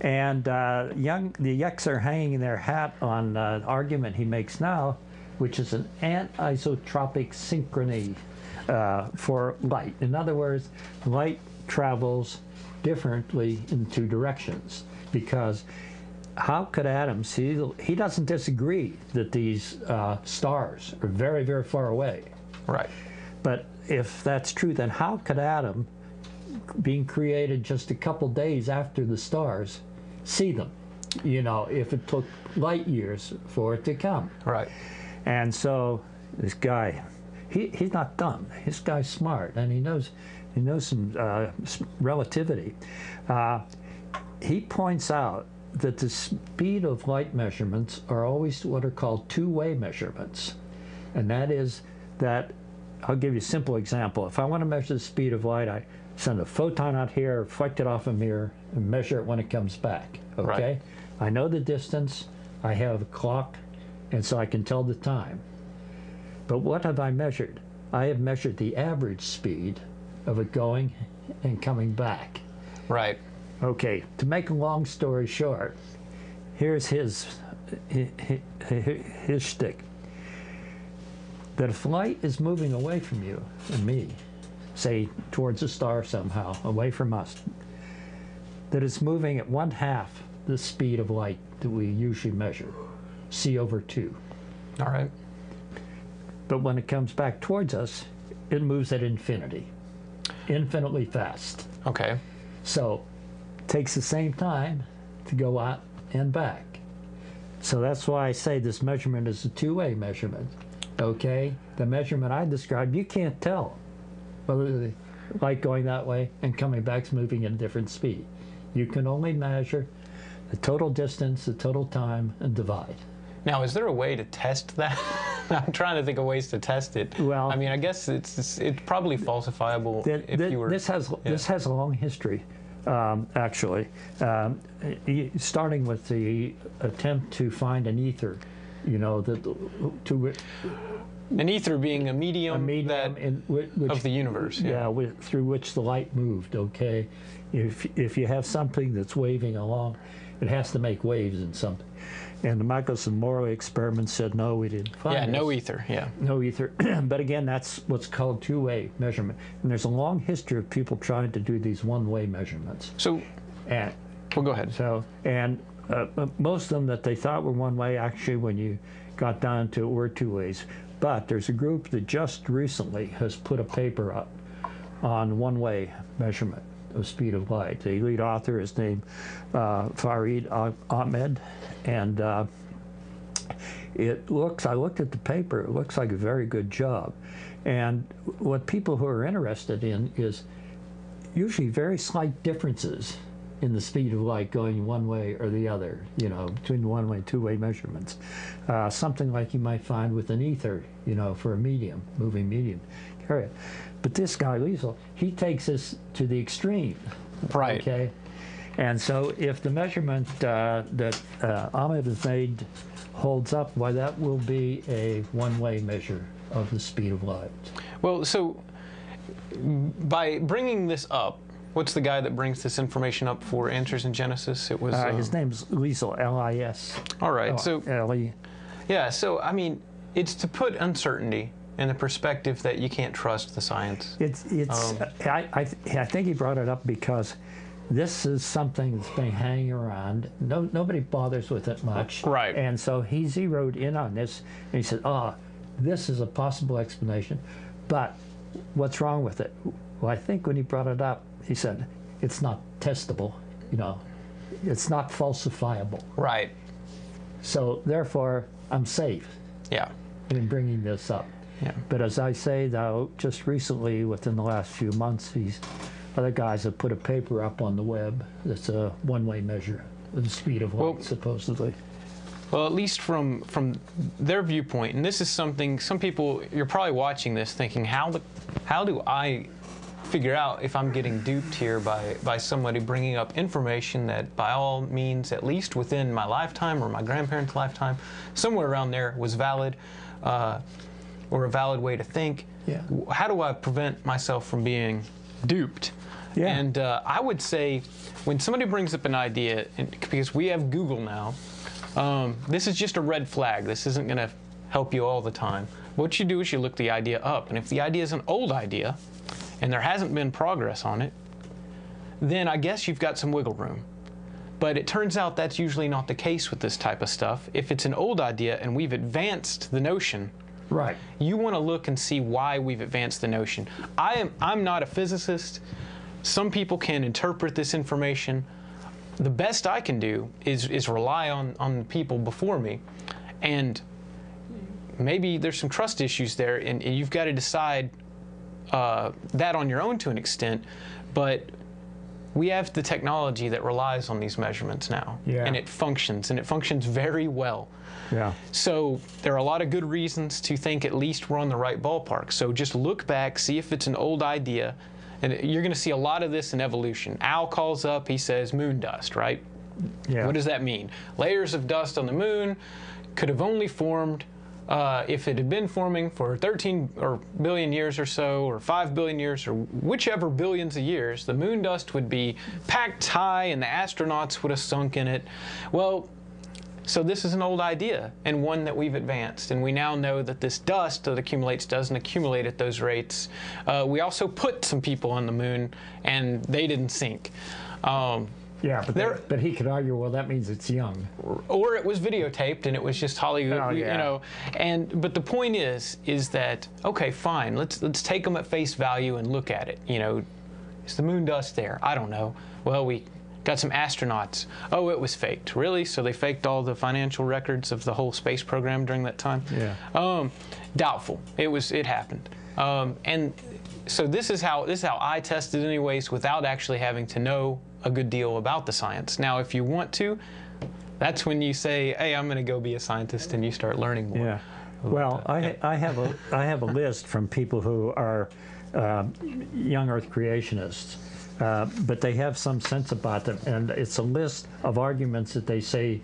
And the Yeks are hanging their hat on an argument he makes now, which is an anisotropic synchrony for light. In other words, light travels differently in two directions, because how could atoms, he doesn't disagree that these stars are very, very far away. Right. But if that's true, then how could atom, being created just a couple days after the stars, see them? You know, if it took light years for it to come. Right. And so this guy, he's not dumb. This guy's smart, and he knows some relativity. He points out that the speed of light measurements are always what are called two-way measurements, and that is that. I'll give you a simple example. If I want to measure the speed of light, I send a photon out here, reflect it off a mirror, and measure it when it comes back. Okay? Right. I know the distance. I have a clock, and so I can tell the time. But what have I measured? I have measured the average speed of it going and coming back. Right. Okay, to make a long story short, here's his shtick. That if light is moving away from you and me, say towards a star somehow, away from us, that it's moving at 1/2 the speed of light that we usually measure, c/2. All right. But when it comes back towards us, it moves at infinitely fast. Okay. So it takes the same time to go out and back. So that's why I say this measurement is a two-way measurement. Okay? The measurement I described, you can't tell whether the light going that way and coming back is moving at a different speed. You can only measure the total distance, the total time, and divide. Now, is there a way to test that? I'm trying to think of ways to test it. Well, I mean, I guess it's probably falsifiable if you were. This has a long history, actually. Starting with the attempt to find an ether, you know, An ether being a medium, that of the universe. Yeah, through which the light moved. Okay, if you have something that's waving along, it has to make waves in something. And the Michelson-Morley experiment said no, we didn't find Yeah, this. no ether. Yeah. No ether. But again, that's what's called two-way measurement. And there's a long history of people trying to do these one-way measurements. So, And well, go ahead. so, and most of them that they thought were one way, actually, when you got down to it, were two ways. But there's a group that just recently has put a paper up on one-way measurement of speed of light. The lead author is named Farid Ahmed, and I looked at the paper, it looks like a very good job. And what people who are interested in is usually very slight differences in the speed of light going one way or the other, you know, between the one-way and two-way measurements. Something like you might find with an ether, you know, for a medium, moving medium. Carry it. But this guy, Liesel, he takes this to the extreme. Right. Okay? And so if the measurement that Ahmed has made holds up, why that will be a one-way measure of the speed of light. Well, so by bringing this up, what's the guy that brings this information up for Answers in Genesis? It was his name's Liesel, L-I-S. all right. So L-E. yeah. So I mean, it's to put uncertainty in the perspective that you can't trust the science. I think he brought it up because this is something that's been hanging around. Nobody bothers with it much. Right. And so he zeroed in on this, and he said, this is a possible explanation, but what's wrong with it? Well, I think when he brought it up, he said, it's not testable, it's not falsifiable. Right. So therefore, I'm safe Yeah. in bringing this up. Yeah. But as I say, though, just recently, within the last few months, other guys have put a paper up on the web that's a one-way measure of the speed of light, supposedly. Well, at least from their viewpoint, and this is something, some people, you're probably watching this thinking, how do I figure out if I'm getting duped here by somebody bringing up information that by all means, at least within my lifetime or my grandparents' lifetime, somewhere around there was valid, or a valid way to think. Yeah. How do I prevent myself from being duped? Yeah. And I would say when somebody brings up an idea, because we have Google now, this is just a red flag. This isn't going to help you all the time. What you do is you look the idea up, and if the idea is an old idea and there hasn't been progress on it, then I guess you've got some wiggle room. But it turns out that's usually not the case with this type of stuff. If it's an old idea and we've advanced the notion, Right. you want to look and see why we've advanced the notion. I'm not a physicist. Some people can interpret this information. The best I can do is rely on the people before me, and maybe there's some trust issues there, and you've got to decide that on your own to an extent. But we have the technology that relies on these measurements now, and it functions very well. Yeah. So there are a lot of good reasons to think at least we're on the right ballpark. So just look back, see if it's an old idea, and you're going to see a lot of this in evolution. Al calls up, he says moon dust, right? Yeah. What does that mean? Layers of dust on the moon could have only formed if it had been forming for 13 or billion years or so, or 5 billion years, or whichever billions of years, the moon dust would be packed high and the astronauts would have sunk in it. Well, so this is an old idea, and one that we've advanced, and we now know that this dust that accumulates doesn't accumulate at those rates. We also put some people on the moon, and they didn't sink. Yeah, but he could argue, well, that means it's young. Or it was videotaped, and it was just Hollywood, you know. But the point is that, okay, fine, let's take them at face value and look at it. You know, is the moon dust there? I don't know. Well, we got some astronauts. Oh, it was faked. Really? So they faked all the financial records of the whole space program during that time? Yeah. Doubtful. It happened. And so this is how I tested anyways, without actually having to know a good deal about the science. Now, if you want to, that's when you say, hey, I'm going to go be a scientist, and you start learning more. Yeah. Well, I have a list from people who are young Earth creationists, but they have some sense about them, and it's a list of arguments that they say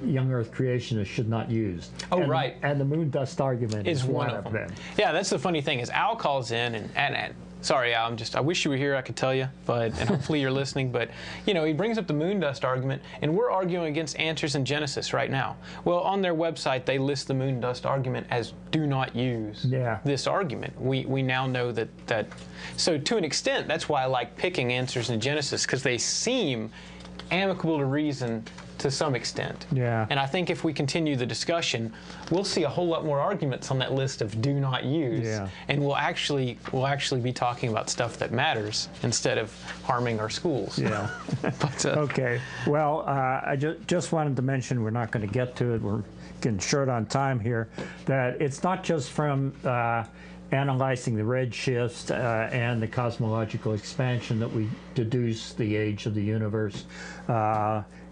young Earth creationists should not use. Oh, right. And the moon dust argument is one of them. Yeah, that's the funny thing is Al calls in and sorry, Al, I wish you were here, I could tell you, and hopefully you're listening, but, you know, he brings up the moon dust argument, and we're arguing against Answers in Genesis right now. Well, on their website, they list the moon dust argument as do not use this argument. We now know that, so to an extent, that's why I like picking Answers in Genesis, because they seem amicable to reason to some extent. Yeah. And I think if we continue the discussion, we'll see a whole lot more arguments on that list of do not use. Yeah. And we'll actually be talking about stuff that matters instead of harming our schools. Yeah. But, okay. Well, I just wanted to mention, we're not going to get to it. We're getting short on time here. That it's not just from analyzing the redshifts and the cosmological expansion that we deduce the age of the universe.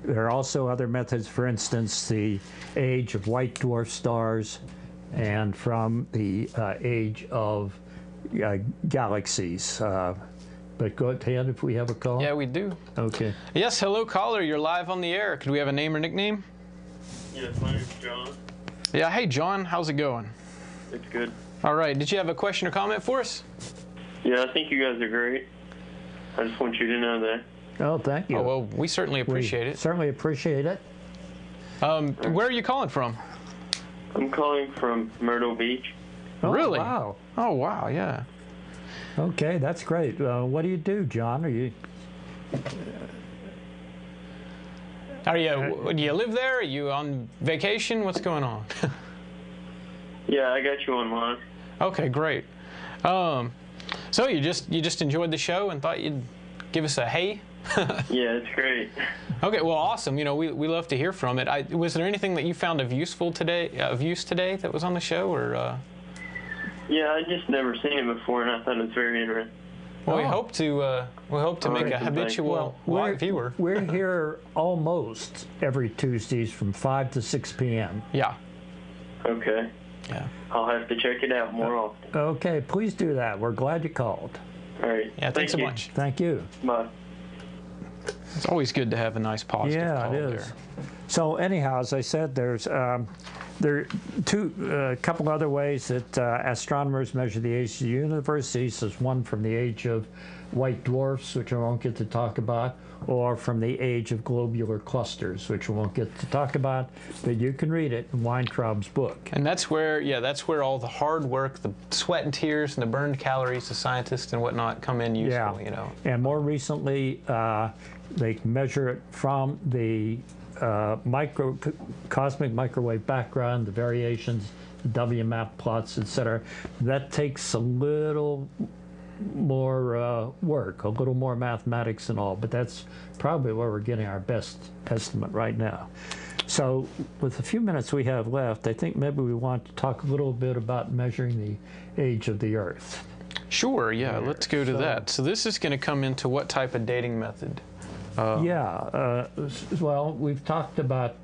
There are also other methods, for instance, the age of white dwarf stars, and from the age of galaxies. but go ahead if we have a call. Yeah, we do. Okay. Yes, hello caller, you're live on the air. Could we have a name or nickname? Yes, my name's John. Yeah, hey John, how's it going? It's good. All right, did you have a question or comment for us? Yeah, I think you guys are great. I just want you to know that. Oh, thank you. Oh, well, we certainly appreciate We it. certainly appreciate it. Where are you calling from? I'm calling from Myrtle Beach. Oh, Really? Wow. Oh, wow, yeah. Okay, that's great. What do you do, John? Are you? Do you live there? Are you on vacation? What's going on? Yeah, I got you online. Okay, great. So you just enjoyed the show and thought you'd give us a hey? Yeah, it's great. Okay, well, awesome. You know, we love to hear from it. Was there anything that you found of use today that was on the show, or? Yeah, I just never seen it before, and I thought it was very interesting. Well, Oh. we hope to make a habitual viewer. We're here almost every Tuesdays from 5 to 6 p.m. Yeah. Okay. Yeah. I'll have to check it out more often. Okay, please do that. We're glad you called. All right. Yeah. Thanks so you. much. Thank you. Bye. It's always good to have a nice positive Yeah, call it is. there. So anyhow, as I said, there are a couple other ways that astronomers measure the age of the universe. These is one from the age of white dwarfs, which I won't get to talk about, or from the age of globular clusters, which we won't get to talk about, but you can read it in Weintraub's book. And that's where all the hard work, the sweat and tears, and the burned calories of scientists and whatnot come in useful. Yeah. You know. And more recently, they can measure it from the cosmic microwave background, the variations, the WMAP plots, etc. That takes a little more work, a little more mathematics and all, but that's probably where we're getting our best estimate right now. So with the few minutes we have left, I think maybe we want to talk a little bit about measuring the age of the Earth. Sure. Yeah. Let's go to that. So this is going to come into what type of dating method? Well, we've talked about.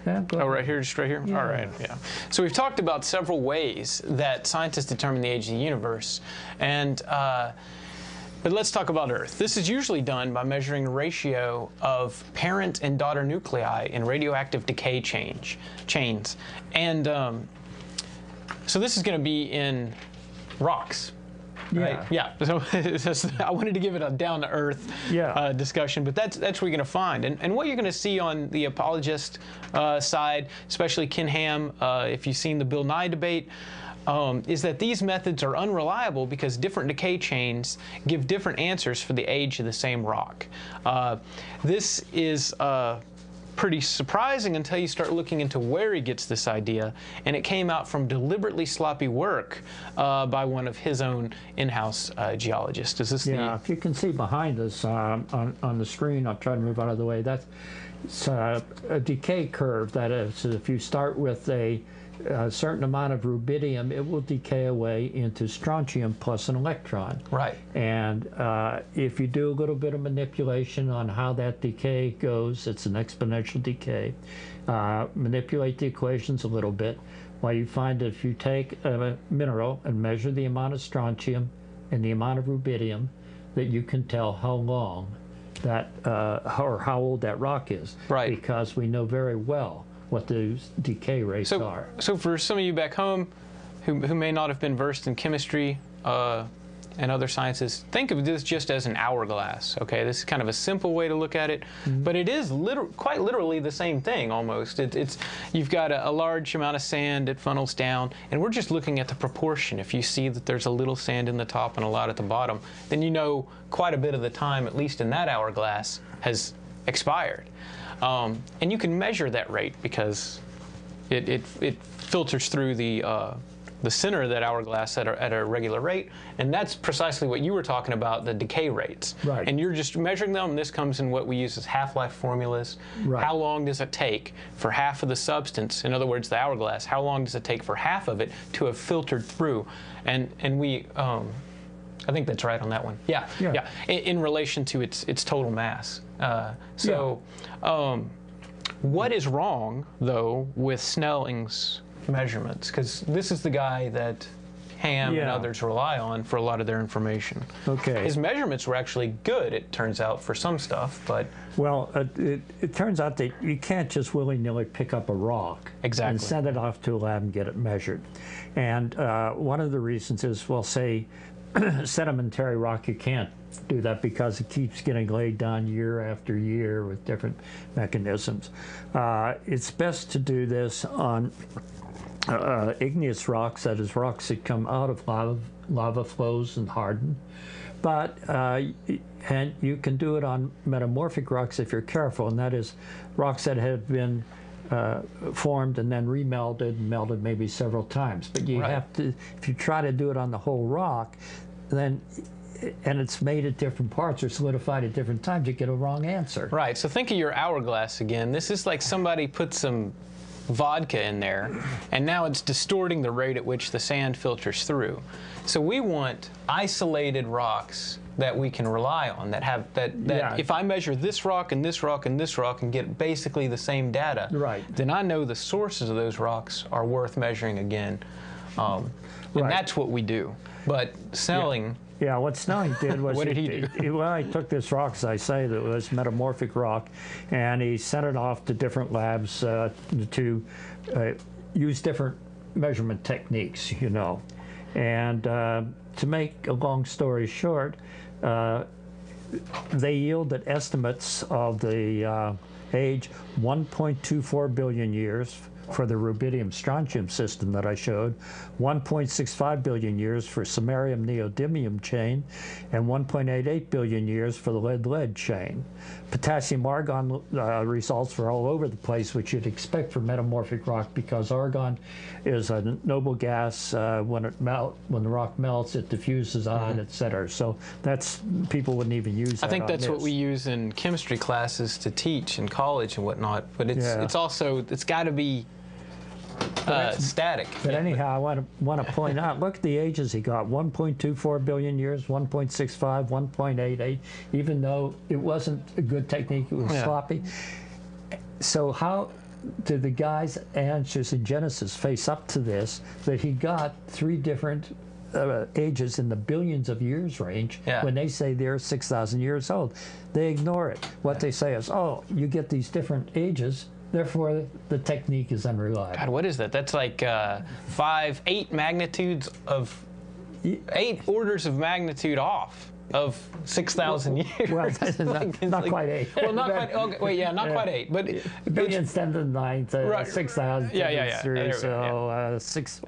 Oh, right here, just right here? Yeah. All right, yeah. So we've talked about several ways that scientists determine the age of the universe. But let's talk about Earth. This is usually done by measuring the ratio of parent and daughter nuclei in radioactive decay chains. And so this is going to be in rocks. Right? Yeah. So I wanted to give it a down-to-earth discussion, but that's what you're going to find. And what you're going to see on the apologist side, especially Ken Ham, if you've seen the Bill Nye debate, is that these methods are unreliable because different decay chains give different answers for the age of the same rock. This is pretty surprising until you start looking into where he gets this idea, and it came out from deliberately sloppy work by one of his own in-house geologists. Is this if you can see behind us on the screen, I'll try to move out of the way, that's a decay curve. That is, if you start with a certain amount of rubidium, it will decay away into strontium plus an electron. Right. And if you do a little bit of manipulation on how that decay goes, it's an exponential decay. Manipulate the equations a little bit. Well, you find that if you take a mineral and measure the amount of strontium and the amount of rubidium, that you can tell how long that, or how old that rock is. Right. Because we know very well what those decay rates are. So for some of you back home who may not have been versed in chemistry and other sciences, think of this just as an hourglass. Okay, this is kind of a simple way to look at it, but it is quite literally the same thing almost. You've got a large amount of sand, it funnels down, and we're just looking at the proportion. If you see that there's a little sand in the top and a lot at the bottom, then you know quite a bit of the time, at least in that hourglass, has expired. And you can measure that rate because it filters through the center of that hourglass at a regular rate, and that's precisely what you were talking about, the decay rates. Right. And you're just measuring them, and this comes in what we use as half-life formulas. Right. How long does it take for half of the substance, in other words, the hourglass, how long does it take for half of it to have filtered through? And we, I think that's right on that one. Yeah. In relation to its total mass. What is wrong, though, with Snelling's measurements? Because this is the guy that Ham and Yeah. others rely on for a lot of their information. Okay. His measurements were actually good, it turns out, for some stuff, but Well, it turns out that you can't just willy-nilly pick up a rock Exactly. and send it off to a lab and get it measured. And one of the reasons is, well, say, sedimentary rock, you can't do that because it keeps getting laid down year after year with different mechanisms. It's best to do this on igneous rocks, that is, rocks that come out of lava flows and harden. But and you can do it on metamorphic rocks if you're careful, and that is rocks that have been formed and then remelted and melted maybe several times. But you Right. have to, if you try to do it on the whole rock, then, and it's made at different parts or solidified at different times, you get a wrong answer. right. So think of your hourglass again. This is like somebody put some vodka in there, and now it's distorting the rate at which the sand filters through. So we want isolated rocks that we can rely on, that have that Yeah. if I measure this rock and this rock and this rock and get basically the same data, Right. then I know the sources of those rocks are worth measuring again. And Right. that's what we do. But Snelling, Yeah, what Snelling did was What did he do? Well, he took this rock, as I say, that was metamorphic rock, and he sent it off to different labs to use different measurement techniques, you know. And to make a long story short, they yielded estimates of the age 1.24 billion years for the rubidium-strontium system that I showed, 1.65 billion years for samarium-neodymium chain, and 1.88 billion years for the lead-lead chain. Potassium-argon results were all over the place, which you'd expect for metamorphic rock, because argon is a noble gas. When the rock melts, it diffuses on, etc. So that's, people wouldn't even use that. I think on that's what this. we use in chemistry classes to teach in college and whatnot. But it's Yeah. it's also, it's got to be static. But anyhow, I want to point out, look at the ages he got, 1.24 billion years, 1.65, 1.88, even though it wasn't a good technique, it was Yeah. sloppy. So how did the guy's answers in Genesis face up to this, that he got three different ages in the billions of years range, Yeah. when they say they're 6,000 years old? They ignore it. What they say is, oh, you get these different ages, therefore the technique is unreliable. God, what is that? That's like 8 magnitudes of 8 orders of magnitude off of 6,000 years. Well, not quite 8. Well, not quite. Okay, wait, yeah, not quite 8, but Billions 10 to the 9th, Right. 6,000. Yeah. There we go, So 6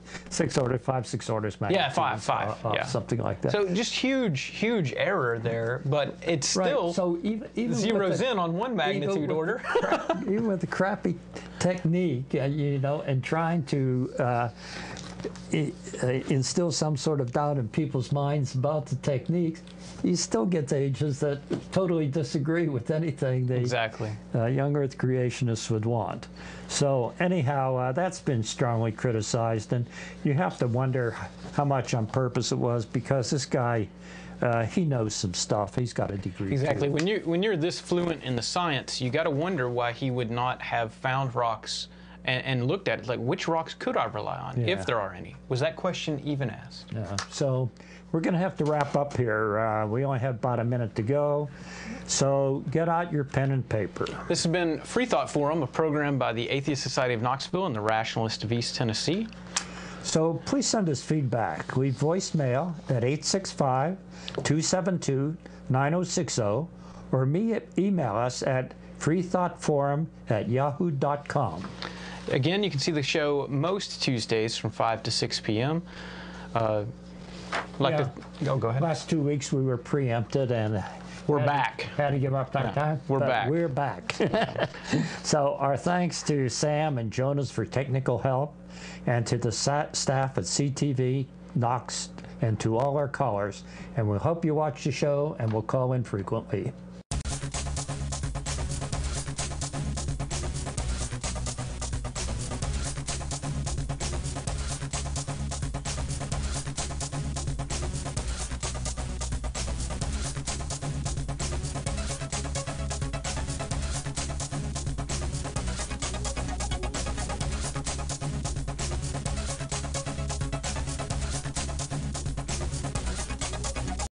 orders, 5-6 orders magnitude. Yeah, five, yeah. Something like that. so just huge error there, but it's right. still So even zeroes with the, in on one magnitude order. even with the crappy technique, you know, and trying to instill some sort of doubt in people's minds about the techniques, you still get ages that totally disagree with anything they Exactly. young Earth creationists would want. So anyhow, that's been strongly criticized, and you have to wonder how much on purpose it was, because this guy, he knows some stuff. He's got a degree. Exactly. too. When you're this fluent in the science, you got to wonder why he would not have found rocks and looked at it, like, which rocks could I rely on, Yeah. if there are any? Was that question even asked? Yeah. So we're going to have to wrap up here. We only have about a minute to go. So get out your pen and paper. This has been Freethought Forum, a program by the Atheist Society of Knoxville and the Rationalist of East Tennessee. So please send us feedback. Leave voicemail at 865-272-9060, or email us at freethoughtforum@yahoo.com. Again, you can see the show most Tuesdays from 5 to 6 p.m. Go ahead. Last 2 weeks we were preempted, and We're back. Had to give up that time. we're but back. We're back. So our thanks to Sam and Jonas for technical help, and to the staff at CTV, Knox, and to all our callers. And we hope you watch the show, and we'll call in frequently.